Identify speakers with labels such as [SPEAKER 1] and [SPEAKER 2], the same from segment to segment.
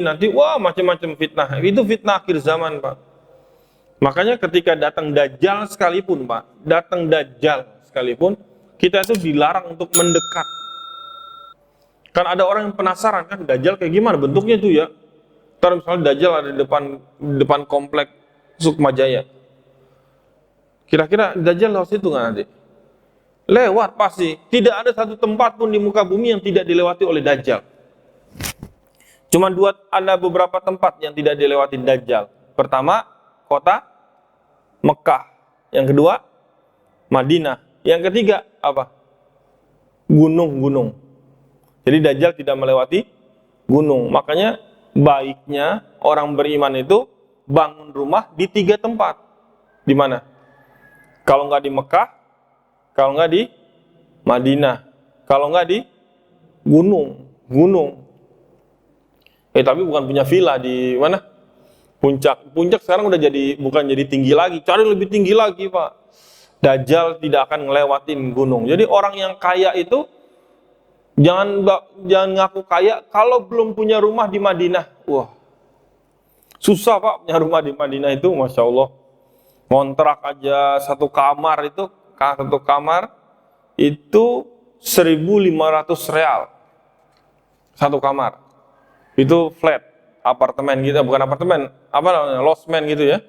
[SPEAKER 1] nanti wah macam-macam fitnah. Itu fitnah akhir zaman, Pak. Makanya ketika datang Dajjal sekalipun, Pak, kita itu dilarang untuk mendekat. Kan ada orang yang penasaran kan, Dajjal kayak gimana bentuknya itu ya. Ntar misalnya Dajjal ada di depan komplek Sukmajaya. Kira-kira Dajjal lewat situ nggak nanti? Lewat pasti. Tidak ada satu tempat pun di muka bumi yang tidak dilewati oleh Dajjal. Cuma ada beberapa tempat yang tidak dilewati Dajjal. Pertama, kota Mekah. Yang kedua, Madinah. Yang ketiga, apa? Gunung-gunung. Jadi Dajjal tidak melewati gunung. Makanya baiknya orang beriman itu bangun rumah di 3 tempat. Di mana? Kalau nggak di Mekah, kalau nggak di Madinah, kalau nggak di gunung. Tapi bukan punya villa di mana? Puncak. Puncak sekarang udah bukan jadi tinggi lagi, cari lebih tinggi lagi, Pak. Dajjal tidak akan ngelewatin gunung. Jadi orang yang kaya itu jangan ngaku kaya kalau belum punya rumah di Madinah. Wah, susah, Pak, punya rumah di Madinah itu, Masya Allah. Ngontrak aja satu kamar itu 1.500 real. Satu kamar. Itu flat, apartemen gitu, bukan apartemen, apa namanya, losmen gitu ya.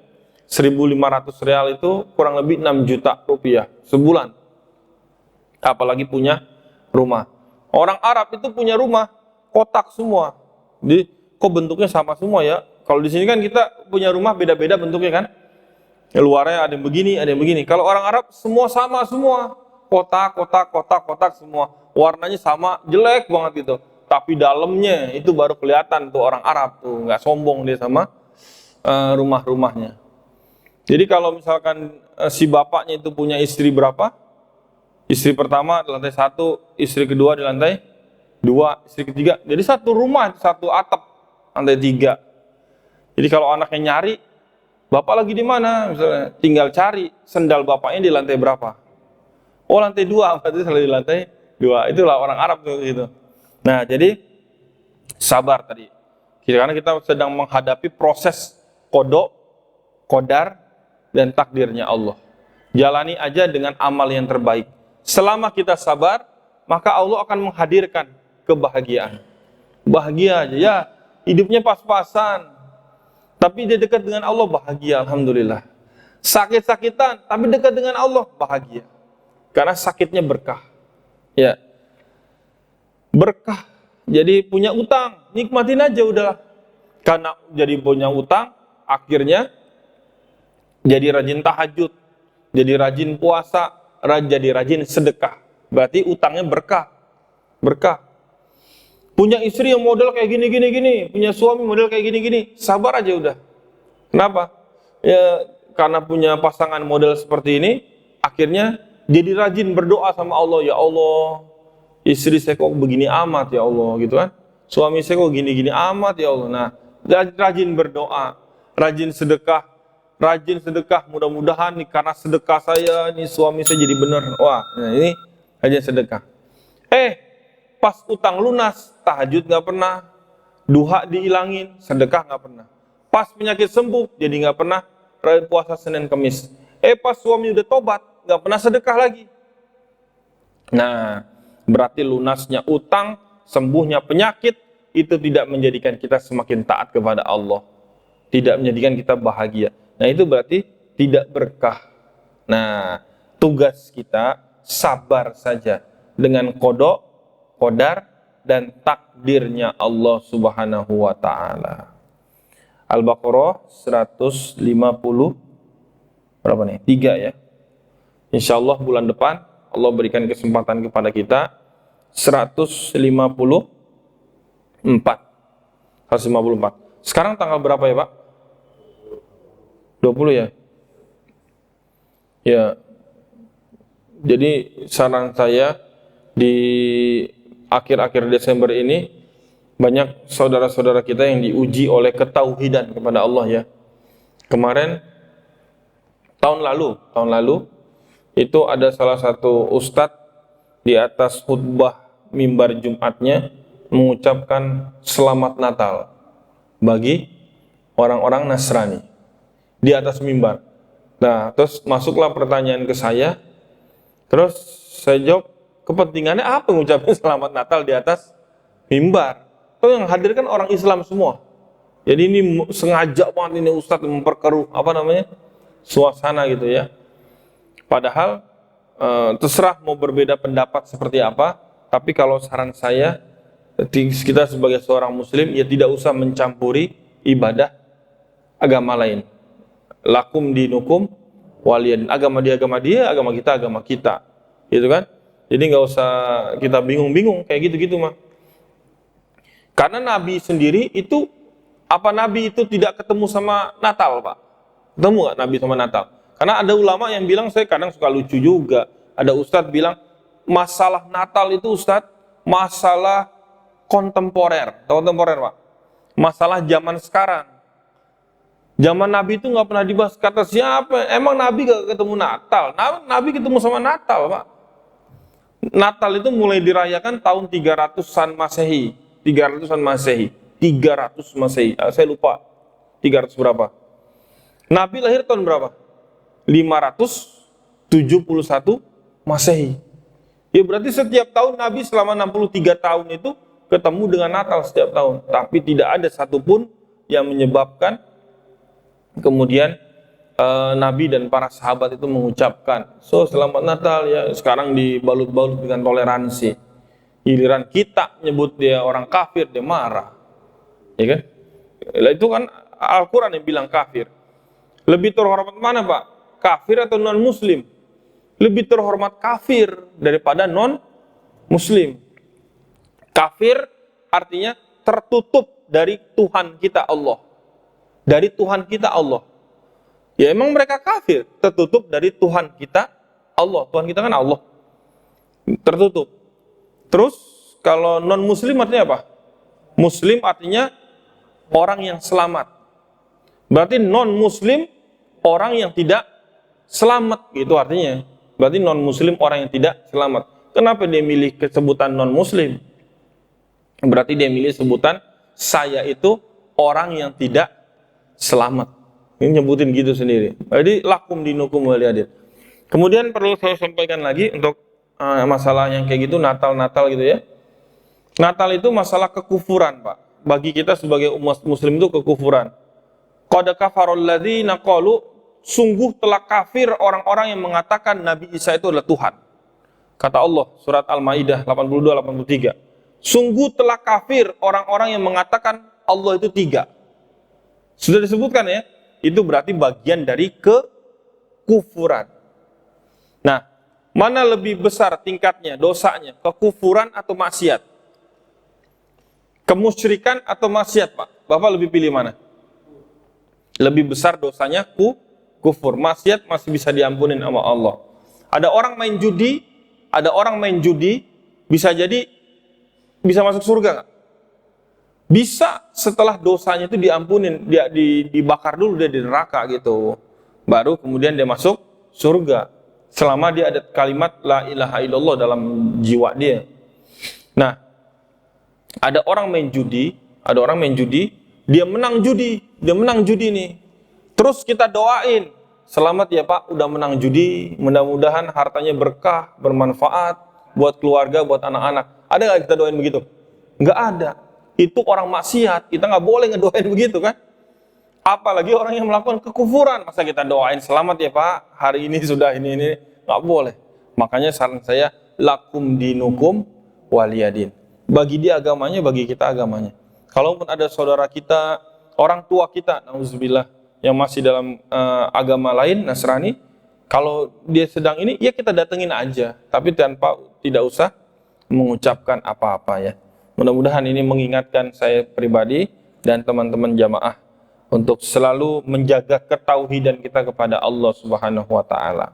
[SPEAKER 1] 1.500 real itu kurang lebih 6 juta rupiah sebulan. Apalagi punya rumah. Orang Arab itu punya rumah kotak semua. Jadi kok bentuknya sama semua ya? Kalau di sini kan kita punya rumah beda-beda bentuknya kan? Luarnya ada yang begini, ada yang begini. Kalau orang Arab semua sama semua. Kotak semua. Warnanya sama, jelek banget gitu. Tapi dalamnya itu baru kelihatan tuh orang Arab tuh, nggak sombong dia sama rumah-rumahnya. Jadi kalau misalkan si bapaknya itu punya istri berapa? Istri pertama di lantai 1, istri kedua di lantai 2, istri ketiga. Jadi satu rumah, satu atap, lantai 3. Jadi kalau anaknya nyari, bapak lagi di mana? Misalnya tinggal cari sendal bapaknya di lantai berapa? Oh, lantai 2, berarti selalu di lantai 2. Itulah orang Arab tuh gitu. Nah, jadi sabar tadi. Karena kita sedang menghadapi proses qadar dan takdirnya Allah. Jalani aja dengan amal yang terbaik. Selama kita sabar, maka Allah akan menghadirkan kebahagiaan. Bahagia aja ya, hidupnya pas-pasan. Tapi dia dekat dengan Allah, bahagia, alhamdulillah. Sakit-sakitan, tapi dekat dengan Allah, bahagia. Karena sakitnya berkah. Ya. Berkah. Jadi punya utang, nikmatin aja udahlah. Karena jadi punya utang, akhirnya jadi rajin tahajud, jadi rajin puasa, jadi rajin sedekah. Berarti utangnya berkah. Berkah. Punya istri yang model kayak gini, punya suami model kayak gini, sabar aja udah. Kenapa? Ya karena punya pasangan model seperti ini, akhirnya jadi rajin berdoa sama Allah, ya Allah, istri saya kok begini amat ya Allah, gitu kan. Suami saya kok gini-gini amat ya Allah. Nah, rajin berdoa, rajin sedekah, mudah-mudahan nih karena sedekah saya nih suami saya jadi benar. Wah, nah ini rajin sedekah. Pas utang lunas, tahajud nggak pernah, duha dihilangin, sedekah nggak pernah. Pas penyakit sembuh, jadi nggak pernah puasa Senin Kemis. Pas suami udah tobat, nggak pernah sedekah lagi. Nah, berarti lunasnya utang, sembuhnya penyakit, itu tidak menjadikan kita semakin taat kepada Allah. Tidak menjadikan kita bahagia. Nah, itu berarti tidak berkah. Nah, tugas kita sabar saja dengan qadar dan takdirnya Allah Subhanahu wa taala. Al-Baqarah 150 berapa nih? 3 ya. Insyaallah bulan depan Allah berikan kesempatan kepada kita 154. Sekarang tanggal berapa ya, Pak? 20 ya? Ya. Jadi saran saya di akhir-akhir Desember ini banyak saudara-saudara kita yang diuji oleh ketauhidan kepada Allah ya. Kemarin tahun lalu itu ada salah satu ustadz di atas khutbah mimbar Jumatnya mengucapkan selamat Natal. bagi orang-orang Nasrani di atas mimbar. Nah, terus masuklah pertanyaan ke saya. Terus saya jawab, kepentingannya apa ngucapin selamat Natal di atas mimbar? Itu yang hadir kan orang Islam semua. Jadi ini sengaja banget ini Ustadz memperkeruh suasana gitu ya. Padahal terserah mau berbeda pendapat seperti apa. Tapi kalau saran saya, kita sebagai seorang Muslim ya tidak usah mencampuri ibadah agama lain. Lakum dinukum waliyan. Agama dia, agama kita, gitu kan? Jadi nggak usah kita bingung-bingung kayak gitu-gitu mah. Karena Nabi sendiri itu, apa Nabi itu tidak ketemu sama Natal, Pak? Ketemu nggak Nabi sama Natal? Karena ada ulama yang bilang, saya kadang suka lucu juga. Ada ustadz bilang, masalah Natal itu ustadz, masalah kontemporer. Tahu kontemporer, Pak? Masalah zaman sekarang. Zaman Nabi itu nggak pernah dibahas. Kata siapa? Emang Nabi gak ketemu Natal? Nabi ketemu sama Natal, Pak. Natal itu mulai dirayakan tahun 300-an Masehi. 300-an Masehi. 300 Masehi. Saya lupa. 300 berapa? Nabi lahir tahun berapa? 571 Masehi. Ya berarti setiap tahun Nabi selama 63 tahun itu ketemu dengan Natal setiap tahun. Tapi tidak ada satupun yang menyebabkan kemudian Nabi dan para sahabat itu mengucapkan, so selamat Natal ya, sekarang dibalut-balut dengan toleransi. Giliran kita nyebut dia orang kafir, dia marah. Ya kan? Itu kan Al-Quran yang bilang kafir. Lebih terhormat mana Pak? Kafir atau non-muslim? Lebih terhormat kafir daripada non-muslim. Kafir artinya tertutup dari Tuhan kita Allah. Dari Tuhan kita Allah. Ya emang mereka kafir, tertutup dari Tuhan kita Allah. Tuhan kita kan Allah. Tertutup. Terus kalau non-muslim artinya apa? Muslim artinya orang yang selamat. Berarti non-muslim orang yang tidak selamat gitu artinya. Berarti non-muslim orang yang tidak selamat. Kenapa dia milih sebutan non-muslim? Berarti dia milih sebutan saya itu orang yang tidak selamat. Ini nyebutin gitu sendiri. Jadi lakum dinukum waliyadin. Kemudian perlu saya sampaikan lagi untuk masalah yang kayak gitu, Natal gitu ya. Natal itu masalah kekufuran, Pak. Bagi kita sebagai umat muslim itu kekufuran. Qad kafarul ladzina qalu, sungguh telah kafir orang-orang yang mengatakan Nabi Isa itu adalah Tuhan. Kata Allah, surat Al-Maidah 82-83. Sungguh telah kafir orang-orang yang mengatakan Allah itu tiga. Sudah disebutkan ya, itu berarti bagian dari kekufuran. Nah, mana lebih besar tingkatnya, dosanya, kekufuran atau maksiat? Kemusyrikan atau maksiat, Pak? Bapak lebih pilih mana? Lebih besar dosanya kufur. Maksiat masih bisa diampunin sama Allah. Ada orang main judi, bisa jadi bisa masuk surga nggak? Bisa setelah dosanya itu diampunin, dia dibakar dulu dia di neraka gitu. Baru kemudian dia masuk surga. Selama dia ada kalimat la ilaha illallah dalam jiwa dia. Nah, ada orang main judi, dia menang judi nih. Terus kita doain, selamat ya Pak, udah menang judi, mudah-mudahan hartanya berkah, bermanfaat buat keluarga, buat anak-anak. Ada nggak kita doain begitu? Nggak ada. Itu orang maksiat, kita nggak boleh ngedoain begitu kan? Apalagi orang yang melakukan kekufuran, masa kita doain selamat ya Pak, hari ini sudah ini nggak boleh. Makanya saran saya, lakum dinukum waliyadin. Bagi dia agamanya, bagi kita agamanya. Kalaupun ada saudara kita, orang tua kita, nauzubillah, yang masih dalam agama lain, Nasrani, kalau dia sedang ini, ya kita datengin aja, tapi tidak usah mengucapkan apa-apa ya. Mudah-mudahan ini mengingatkan saya pribadi dan teman-teman jamaah untuk selalu menjaga ketauhidan kita kepada Allah Subhanahu wa taala.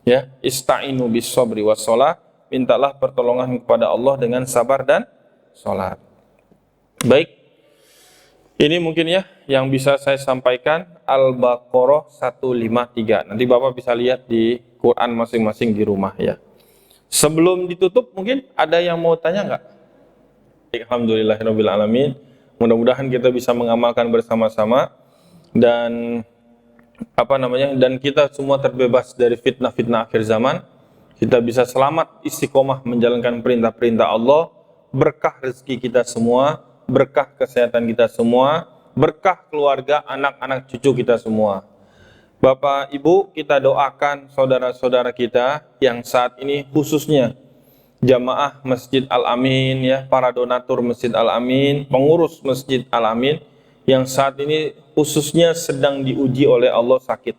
[SPEAKER 1] Ya, ista'inu bis sabri was shalah, mintalah pertolongan kepada Allah dengan sabar dan salat. Baik. Ini mungkin ya yang bisa saya sampaikan, Al-Baqarah 153. Nanti Bapak bisa lihat di Quran masing-masing di rumah ya. Sebelum ditutup mungkin ada yang mau tanya enggak? Alhamdulillahirabbil alamin. Mudah-mudahan kita bisa mengamalkan bersama-sama dan dan kita semua terbebas dari fitnah-fitnah akhir zaman. Kita bisa selamat istiqomah menjalankan perintah-perintah Allah, berkah rezeki kita semua, berkah kesehatan kita semua, berkah keluarga, anak-anak cucu kita semua. Bapak, Ibu, kita doakan saudara-saudara kita yang saat ini khususnya jamaah Masjid Al-Amin, ya, para donatur Masjid Al-Amin, pengurus Masjid Al-Amin yang saat ini khususnya sedang diuji oleh Allah sakit.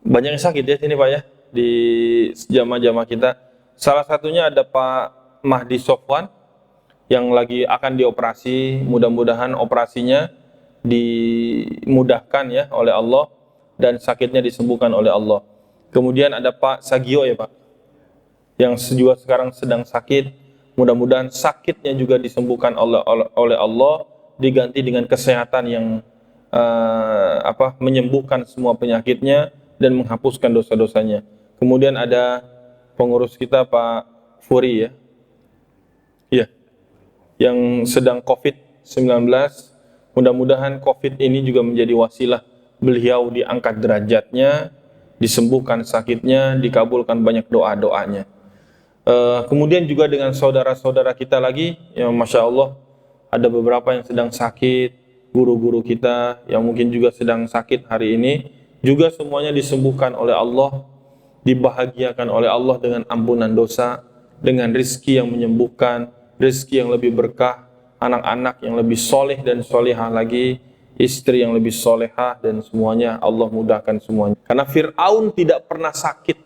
[SPEAKER 1] Banyak yang sakit ya sini Pak ya, di jamaah-jamaah kita. Salah satunya ada Pak Mahdi Sofwan yang lagi akan dioperasi, mudah-mudahan operasinya dimudahkan ya oleh Allah dan sakitnya disembuhkan oleh Allah. Kemudian ada Pak Sagio ya Pak, yang juga sekarang sedang sakit, mudah-mudahan sakitnya juga disembuhkan oleh Allah, diganti dengan kesehatan yang menyembuhkan semua penyakitnya dan menghapuskan dosa-dosanya. Kemudian ada pengurus kita Pak Furi ya, iya, yang sedang COVID-19. Mudah-mudahan COVID ini juga menjadi wasilah beliau diangkat derajatnya, disembuhkan sakitnya, dikabulkan banyak doa-doanya. Kemudian juga dengan saudara-saudara kita lagi, yang Masya Allah ada beberapa yang sedang sakit, guru-guru kita yang mungkin juga sedang sakit hari ini, juga semuanya disembuhkan oleh Allah, dibahagiakan oleh Allah dengan ampunan dosa, dengan rizki yang menyembuhkan, rizki yang lebih berkah, anak-anak yang lebih soleh dan solehah lagi, istri yang lebih solehah, dan semuanya Allah mudahkan semuanya. Karena Fir'aun tidak pernah sakit,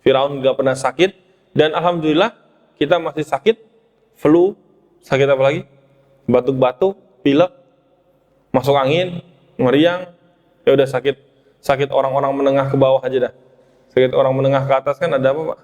[SPEAKER 1] Fir'aun tidak pernah sakit, dan Alhamdulillah kita masih sakit, flu, sakit apa lagi? Batuk-batuk, pilek, masuk angin, meriang, ya udah sakit orang-orang menengah ke bawah aja dah. Sakit orang menengah ke atas kan ada apa Pak?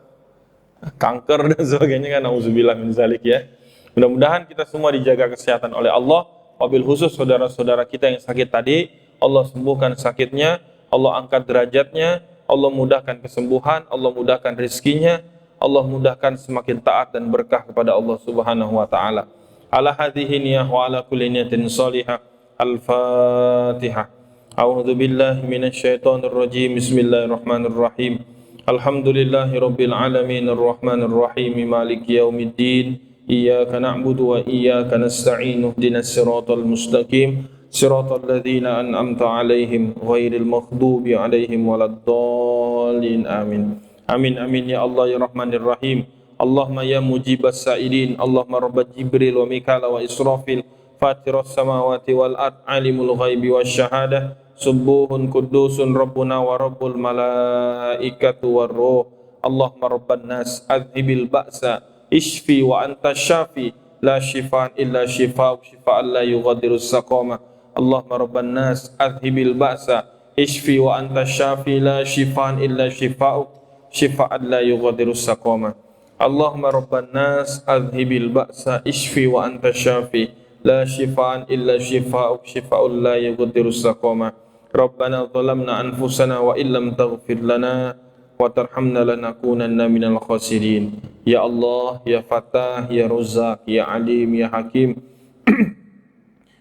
[SPEAKER 1] Kanker dan sebagainya kan, nauzubillah min zalik ya. Mudah-mudahan kita semua dijaga kesehatan oleh Allah. Wabil khusus saudara-saudara kita yang sakit tadi, Allah sembuhkan sakitnya, Allah angkat derajatnya, Allah mudahkan kesembuhan, Allah mudahkan rezekinya, Allah mudahkan semakin taat dan berkah kepada Allah Subhanahu wa taala. Ala hadhihi niyah wa ala kulli niyatin salihah. Al-Fatihah. A'udzu billahi minasyaitonir rajim. Bismillahirrahmanirrahim. Alhamdulillahi rabbil alamin arrahmanir rahim maliki yaumiddin. Iyyaka na'budu wa iyyaka nasta'in. Ihdinas siratal mustaqim. Siratal ladzina an'amta 'alaihim ghairil maghdubi 'alaihim waladdallin. Amin. Amin amin ya Allah ya Rahmanir Rahim. Allahumma ya mujibas sa'ilin. Allahumma rabbat Jibril wa Mikala wa Israfil. Fatiras samawati wal ard. Alimul ghaibi wasyahadah. Subuhun kudusun Rabbuna wa Rabbul malaikatu war ruh. Allahumma rabban nas adhibil ba'sa ishfi wa anta syafi la shifaan illa shifa'uk shifa'an la yughadiru saqama. Allahumma rabban nas adhibil ba'sa ishfi wa anta syafi la shifaan illa shifa'uk shifa'an la yughadiru saqama. Allahumma rabban nas adhibil ba'sa ishfi wa anta syafi la shifaan illa shifa'uk shifa'un la yughadiru saqama. Rabbana zalamna anfusana wa illam taghfir lana wa tarhamna lanakunanna minal khasirin. Ya Allah, ya Fatah, ya Razzaq, ya Alim, ya Hakim,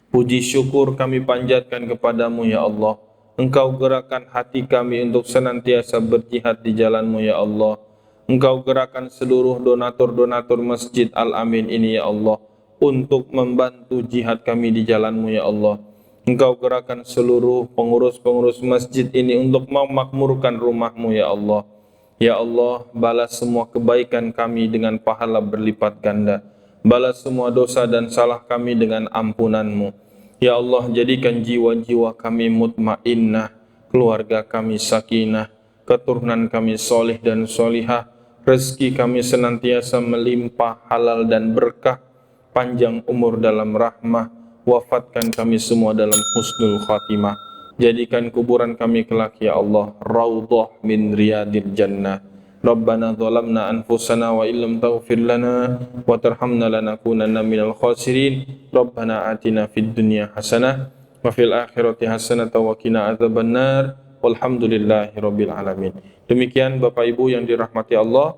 [SPEAKER 1] puji syukur kami panjatkan kepadamu ya Allah. Engkau gerakkan hati kami untuk senantiasa berjihad di jalanmu ya Allah. Engkau gerakkan seluruh donatur-donatur Masjid Al-Amin ini ya Allah, untuk membantu jihad kami di jalanmu ya Allah. Engkau gerakkan seluruh pengurus-pengurus masjid ini untuk memakmurkan rumahmu ya Allah. Ya Allah, balas semua kebaikan kami dengan pahala berlipat ganda. Balas semua dosa dan salah kami dengan ampunanmu. Ya Allah, jadikan jiwa-jiwa kami mutmainnah, keluarga kami sakinah, keturunan kami solih dan solihah, rezeki kami senantiasa melimpah halal dan berkah, panjang umur dalam rahmah, wafatkan kami semua dalam husnul khatimah. Jadikan kuburan kami kelak ya Allah raudhah min riyadil jannah. Rabbana zalamna anfusana wa illam taghfir lana wa tarhamna lanakunanna minal khasirin. Rabbana atina fid dunya hasanah wa fil akhirati hasanah wa qina adzabannar. Walhamdulillahi rabbil alamin. Demikian Bapak Ibu yang dirahmati Allah,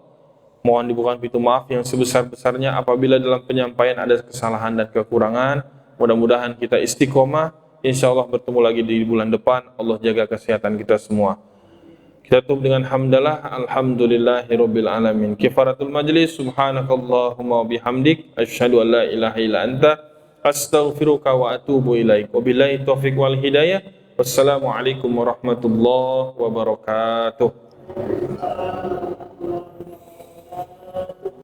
[SPEAKER 1] mohon dibukakan pintu maaf yang sebesar-besarnya apabila dalam penyampaian ada kesalahan dan kekurangan. Mudah-mudahan kita istiqomah. Insya Allah bertemu lagi di bulan depan. Allah jaga kesehatan kita semua. Kita tutup dengan hamdalah. Alhamdulillahirabbil alamin. Kifaratul majlis. Subhanakallahumma wa bihamdik asyhadu an la ilaha illa anta astaghfiruka wa atubu ilaik. Wabillahi taufiq wal hidayah. Wassalamualaikum warahmatullahi wabarakatuh.